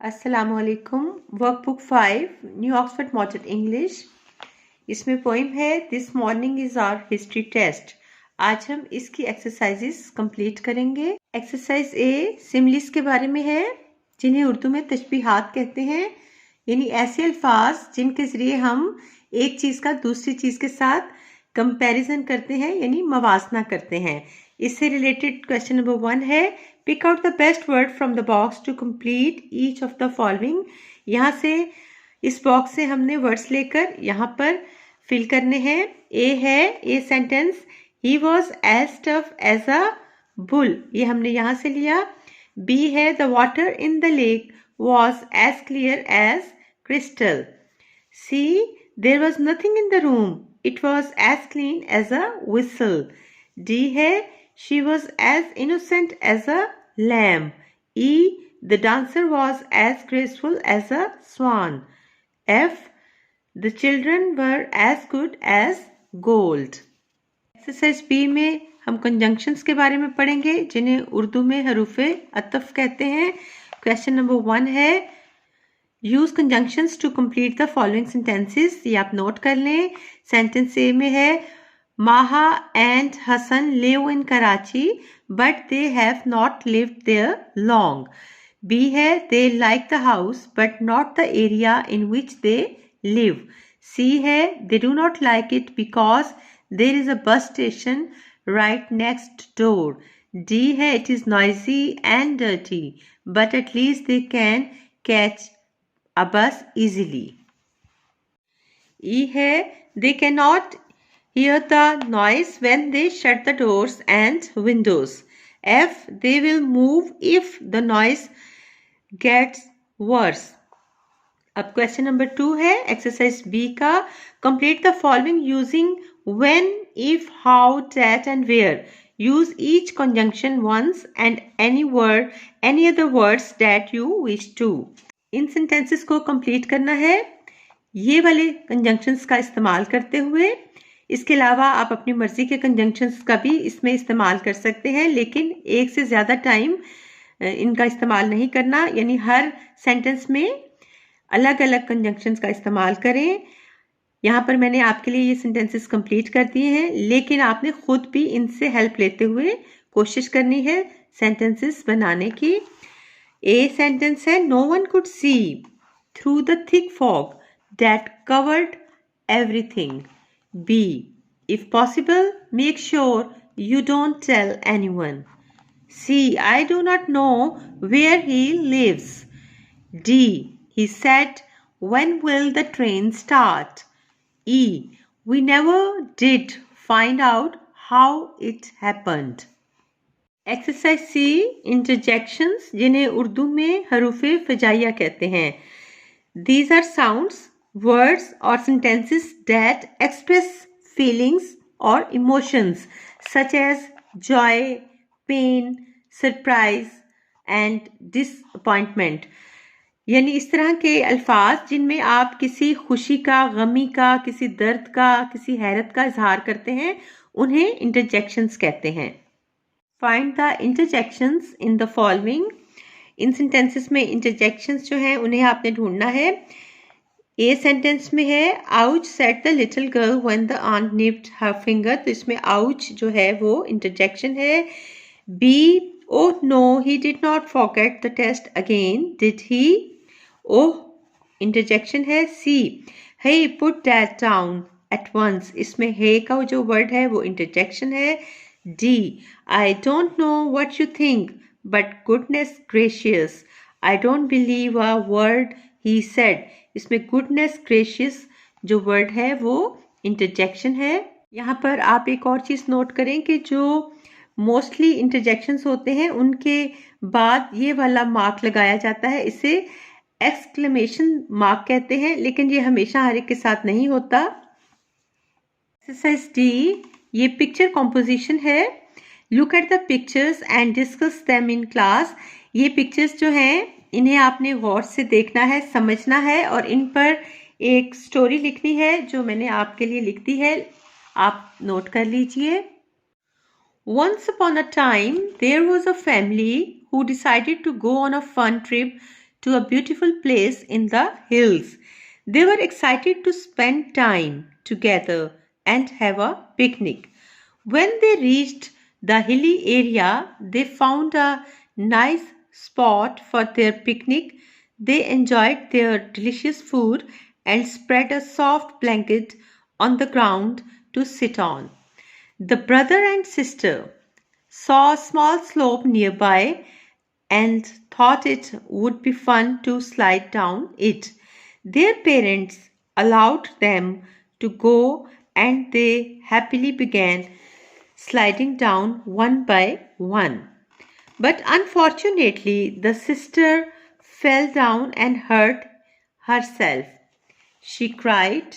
अस्सलामुअलैकुम। Workbook 5 new Oxford modern English. इसमें poem है this morning is our history test. आज हम इसकी एक्सरसाइजेस कंप्लीट करेंगे। एक्सरसाइज ए सिमिलीज के बारे में है, जिन्हें उर्दू में तशबीहात कहते हैं, यानी ऐसे अल्फाज जिनके जरिए हम एक चीज़ का दूसरी चीज़ के साथ कंपैरिजन करते हैं, यानी मवाजना करते हैं। इससे रिलेटेड क्वेश्चन नंबर 1 है, pick out the best word from the box to complete each of the following. यहाँ से इस बॉक्स से हमने वर्ड्स लेकर यहाँ पर फिल करने हैं। ए है, A sentence, he was as tough as a bull, ये हमने यहाँ से लिया। बी है, the water in the lake was as clear as crystal. C, there was nothing in the room, it was as clean as a whistle. D है, she was as innocent as a lamb. E, the dancer was as graceful as a swan. F, the children were as good as gold. Exercise B में हम conjunctions के बारे में पढ़ेंगे, जिन्हें उर्दू में हरूफे अतफ कहते हैं। क्वेश्चन नंबर 1 है, use conjunctions to complete the following sentences. ये आप नोट कर लें। सेंटेंस ए में है, Maha and Hasan live in Karachi but they have not lived there long. B है, they like the house but not the area in which they live. C है, they do not like it because there is a bus station right next door. D है, it is noisy and dirty but at least they can catch a bus easily. E है, they cannot hear the noise when they shut the doors and windows. F, they will move if the noise gets worse. अब question number 2 है, exercise B का, complete the following using when, if, how, that and where. Use each conjunction once and any other words that you wish to. In sentences को complete करना है ये वाले conjunctions का इस्तेमाल करते हुए। इसके अलावा आप अपनी मर्जी के कंजंक्शंस का भी इसमें इस्तेमाल कर सकते हैं, लेकिन एक से ज़्यादा टाइम इनका इस्तेमाल नहीं करना, यानी हर सेंटेंस में अलग अलग कंजंक्शंस का इस्तेमाल करें। यहाँ पर मैंने आपके लिए ये सेंटेंसेस कंप्लीट कर दिए हैं, लेकिन आपने खुद भी इनसे हेल्प लेते हुए कोशिश करनी है सेंटेंसेस बनाने की। A sentence है, no one could see through the thick fog that covered everything. B, if possible, make sure you don't tell anyone. C, I do not know where he lives. D, he said, when will the train start? E, we never did find out how it happened. Exercise C, interjections, जिन्हें उर्दू में हरूफे फजाइया कहते हैं। These are sounds, words और sentences that express feelings और emotions such as joy, pain, surprise and disappointment. यानी इस तरह के अल्फाज जिनमें आप किसी खुशी का, गमी का, किसी दर्द का, किसी हैरत का इजहार करते हैं, उन्हें इंटरजेक्शंस कहते हैं। Find the interjections in the following. In sentences में इंटरजेक्शंस जो हैं उन्हें आपने ढूंढना है। ए सेंटेंस में है, ouch said the little girl when the ant nipped her finger, तो इसमें आउच जो है वो इंटरजेक्शन है। B, oh no he did not forget the test again, did he, oh interjection है। C, hey put that down at once, इसमें hey का जो वर्ड है वो इंटरजेक्शन है। D, I don't know what you think, but goodness gracious, I don't believe a word he said. इसमें goodness gracious जो word है वो इंटरजेक्शन है। यहाँ पर आप एक और चीज़ नोट करें कि जो मोस्टली इंटरजेक्शंस होते हैं उनके बाद ये वाला मार्क लगाया जाता है, इसे एक्सक्लेमेशन मार्क कहते हैं, लेकिन ये हमेशा हर एक के साथ नहीं होता। एक्सरसाइज डी, ये पिक्चर कॉम्पोजिशन है। Look at the pictures and discuss them in class. ये पिक्चर्स जो हैं इन्हें आपने गौर से देखना है, समझना है और इन पर एक स्टोरी लिखनी है जो मैंने आपके लिए लिख दी है, आप नोट कर लीजिए। Once upon a time there was a family who decided to go on a fun trip to a beautiful place in the hills. They were excited to spend time together and have a picnic. When they reached the hilly area, they found a nice spot for their picnic. They enjoyed their delicious food and spread a soft blanket on the ground to sit on. The brother and sister saw a small slope nearby and thought it would be fun to slide down it. Their parents allowed them to go and they happily began sliding down one by one. But unfortunately, the sister fell down and hurt herself. She cried,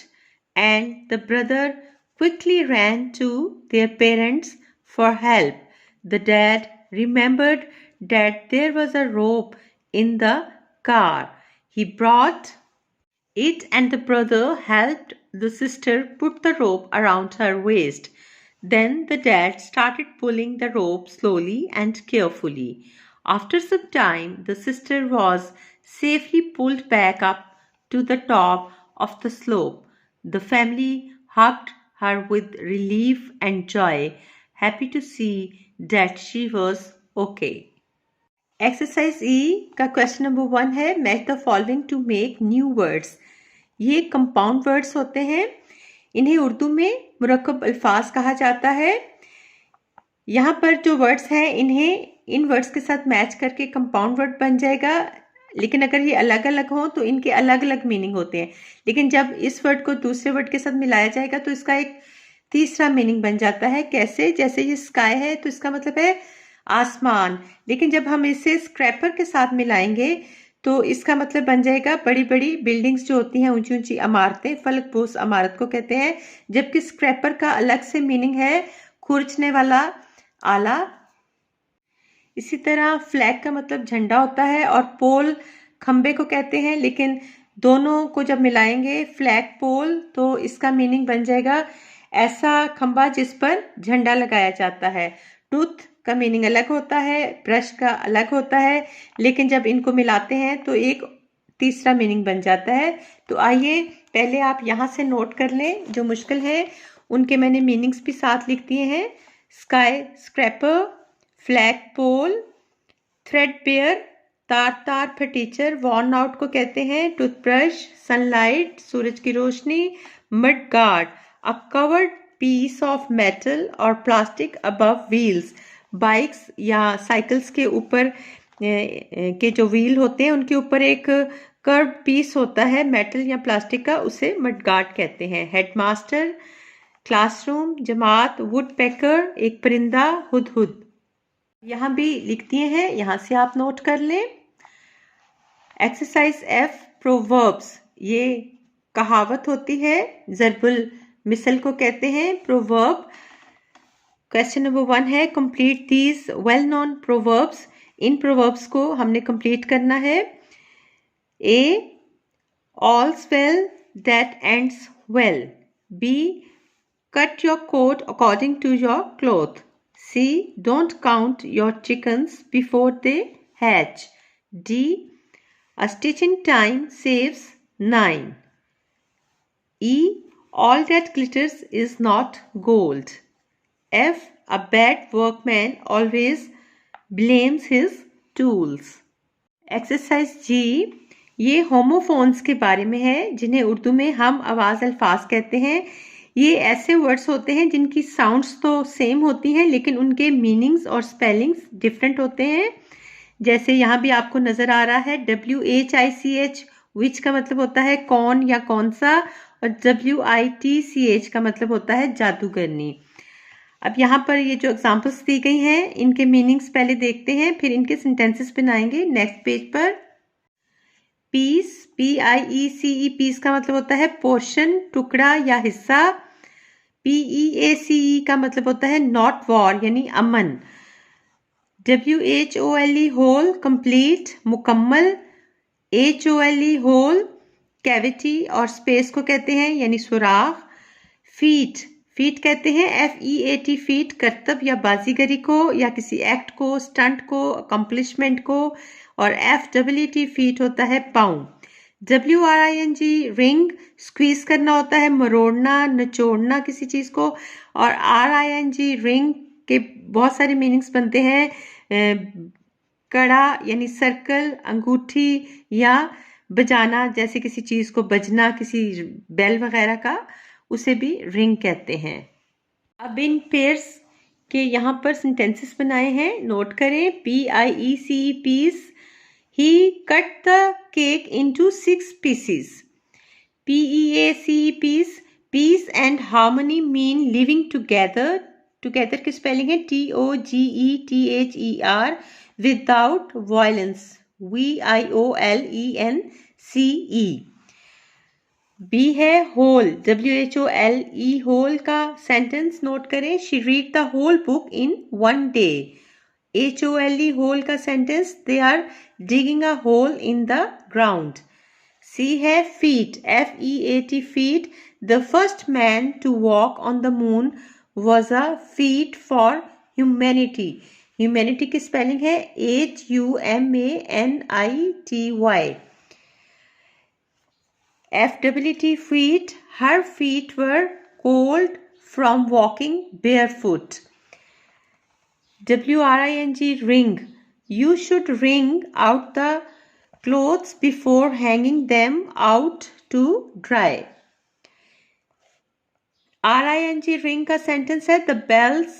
and the brother quickly ran to their parents for help. The dad remembered that there was a rope in the car. He brought it, and the brother helped the sister put the rope around her waist. Then the dad started pulling the rope slowly and carefully. After some time, the sister was safely pulled back up to the top of the slope. The family hugged her with relief and joy, happy to see that she was okay. Exercise E का question number 1 है match the following to make new words. ये compound words होते हैं. इन्हें उर्दू में मुरक्कब अल्फाज कहा जाता है. यहाँ पर जो वर्ड्स हैं इन्हें इन वर्ड्स के साथ मैच करके कंपाउंड वर्ड बन जाएगा. लेकिन अगर ये अलग अलग हों तो इनके अलग अलग मीनिंग होते हैं. लेकिन जब इस वर्ड को दूसरे वर्ड के साथ मिलाया जाएगा तो इसका एक तीसरा मीनिंग बन जाता है. कैसे? जैसे ये स्काई है तो इसका मतलब है आसमान. लेकिन जब हम इसे स्क्रैपर के साथ मिलाएंगे तो इसका मतलब बन जाएगा बड़ी बड़ी बिल्डिंग्स जो होती हैं, ऊंची ऊंची इमारतें, फलकपोश इमारत को कहते हैं. जबकि स्क्रैपर का अलग से मीनिंग है खुरचने वाला आला. इसी तरह फ्लैग का मतलब झंडा होता है और पोल खंबे को कहते हैं. लेकिन दोनों को जब मिलाएंगे फ्लैग पोल तो इसका मीनिंग बन जाएगा ऐसा खंबा जिस पर झंडा लगाया जाता है. टूथ का मीनिंग अलग होता है, ब्रश का अलग होता है. लेकिन जब इनको मिलाते हैं तो एक तीसरा मीनिंग बन जाता है. तो आइए पहले आप यहाँ से नोट कर लें. जो मुश्किल है उनके मैंने मीनिंग्स भी साथ लिख दिए हैं. स्काई स्क्रैपर, फ्लैग पोल, थ्रेडबेयर तार फटीचर, वॉर्न आउट को कहते हैं. टूथब्रश, सनलाइट सूरज की रोशनी, mud guard a covered piece of metal और प्लास्टिक अबव व्हील्स. बाइक्स या साइकिल्स के ऊपर के जो व्हील होते हैं उनके ऊपर एक कर्व पीस होता है मेटल या प्लास्टिक का, उसे मडगार्ड कहते हैं. हेडमास्टर, क्लासरूम, जमात, वुड पैकर एक परिंदा, हुदहुद. यहाँ भी लिख दिए हैं, यहाँ से आप नोट कर लें. Exercise F proverbs. ये कहावत होती है, ज़रबुल मिसल को कहते हैं प्रोवर्ब. क्वेश्चन नंबर 1 है complete these well known proverbs. इन प्रोवर्ब्स को हमने कंप्लीट करना है. A all's well that ends well. B cut your coat according to your cloth. C don't count your chickens before they hatch. D a stitch in time saves 9. E all that glitters is not gold. F a bad workman always blames his tools. Exercise G ये homophones के बारे में है जिन्हें उर्दू में हम आवाज़ अल्फाज कहते हैं. ये ऐसे वर्ड्स होते हैं जिनकी साउंड्स तो सेम होती हैं लेकिन उनके मीनिंग्स और स्पेलिंग्स डिफरेंट होते हैं. जैसे यहाँ भी आपको नज़र आ रहा है WHICH विच का मतलब होता है कौन या कौन सा, और WITCH का मतलब होता है जादूगरनी. अब यहाँ पर ये जो एग्जांपल्स दी गई हैं इनके मीनिंग्स पहले देखते हैं, फिर इनके सेंटेंसेस बनाएंगे. नेक्स्ट पेज पर पीस, PIECE पीस का मतलब होता है पोर्शन, टुकड़ा या हिस्सा. PEACE का मतलब होता है नॉट वॉर यानी अमन. WHOLE होल कंप्लीट मुकम्मल. HOLE होल कैविटी और स्पेस को कहते हैं यानी सुराख. फीट फीट कहते हैं FEAT फीट करतब या बाजीगरी को या किसी एक्ट को, स्टंट को, अकम्पलिशमेंट को। और FEET फीट होता है पाउंड। WRING रिंग स्क्वीज करना होता है, मरोड़ना, नचोड़ना किसी चीज को। और RING रिंग के बहुत सारे मीनिंग्स बनते हैं, कड़ा यानी सर्कल, अंगूठी या बजाना, जैसे किसी चीज को बजना, किसी बेल वगैरह का, उसे भी रिंग कहते हैं। अब इन पेयर्स के यहाँ पर सेंटेंसेस बनाए हैं, नोट करें। PIECE piece. He cut the cake into 6 pieces. PEACE peace. Peace and harmony mean living together. Together की स्पेलिंग है TOGETHER without violence. VIOLENCE. B है whole. WHOLE whole का सेंटेंस नोट करें। She read the whole book in 1 day. HOLE whole का sentence, they are digging a hole in the ground. C है feet. FEAT feet. The first man to walk on the moon was a feat for humanity. Humanity की spelling है HUMANITY. FEET feet. Her feet were cold from walking barefoot. WRING ring. You should wring out the clothes before hanging them out to dry. RING ring का sentence है the bells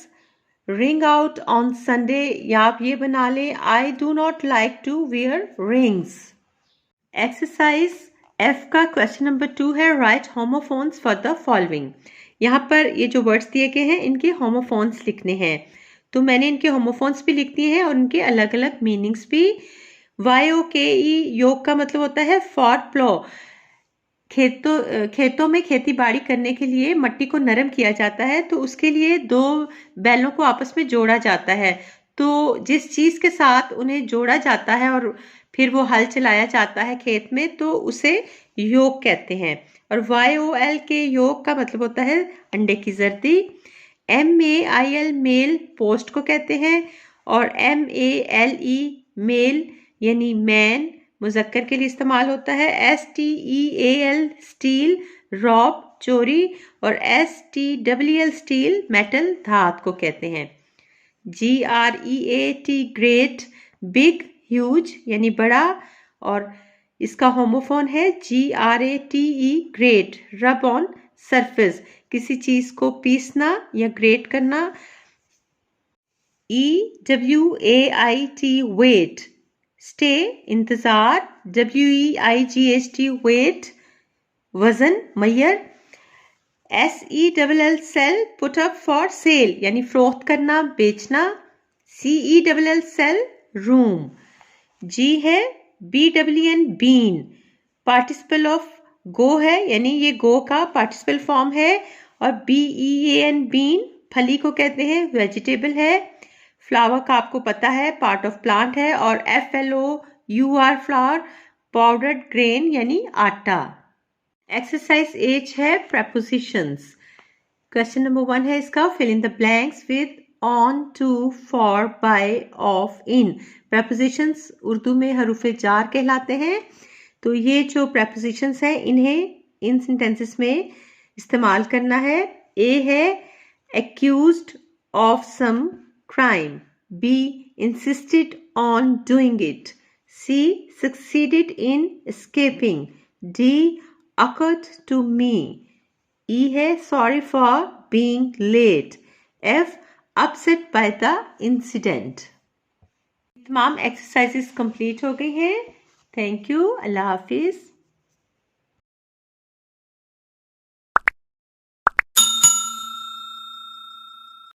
ring out on Sunday. या आप ये बना लें I do not like to wear rings. Exercise F का question number 2 है right homophones for the following. यहाँ पर ये जो वर्ड्स दिए गए हैं इनके होमोफोन्स लिखने हैं, तो मैंने इनके होमोफोन्स भी लिख दिए हैं और उनके अलग अलग मीनिंग्स भी। YOKE योग का मतलब होता है फॉर प्लो। खेतों में खेती बाड़ी करने के लिए मट्टी को नरम किया जाता है, तो उसके लिए दो बैलों को आपस में जोड़ा जाता है। तो जिस चीज के साथ उन्हें जोड़ा जाता है और फिर वो हल चलाया जाता है खेत में, तो उसे योग कहते हैं। और YOL के योग का मतलब होता है अंडे की जर्दी। MAIL मेल पोस्ट को कहते हैं। और MALE मेल यानी मैन मुजक्कर के लिए इस्तेमाल होता है। STEAL स्टील रॉब चोरी। और STWL स्टील मेटल धात को कहते हैं। GREAT ग्रेट बिग ह्यूज यानी बड़ा। और इसका होमोफोन है GRATE grate rub on surface किसी चीज को पीसना या ग्रेट करना। EWAIT वेट स्टे इंतजार। WEIGHT वेट वजन मैयर। SELL sell put up for sale यानी फरोख्त करना बेचना। CELL cell room. G है BWN been participle of go है यानी ये गो का पार्टिसिपल फॉर्म है। और BEAN बीन फली को कहते हैं, वेजिटेबल है। फ्लावर का आपको पता है पार्ट ऑफ प्लांट है। और FLOUR फ्लावर पाउडर्ड ग्रेन यानी आटा। एक्सरसाइज H है प्रपोजिशंस। क्वेश्चन नंबर 1 है इसका fill in the blanks with on to for by of in. Prepositions Urdu में हरूफे जार कहलाते हैं। तो ये जो प्रपोजिशंस हैं इन्हें इन सेंटेंसेस में इस्तेमाल करना है। A है accused of some crime. B insisted on doing it. C succeeded in escaping. D occurred to me. E है sorry for being late. F upset by the incident. तमाम एक्सरसाइजेस कंप्लीट हो गई हैं। Thank you. Allah Hafiz.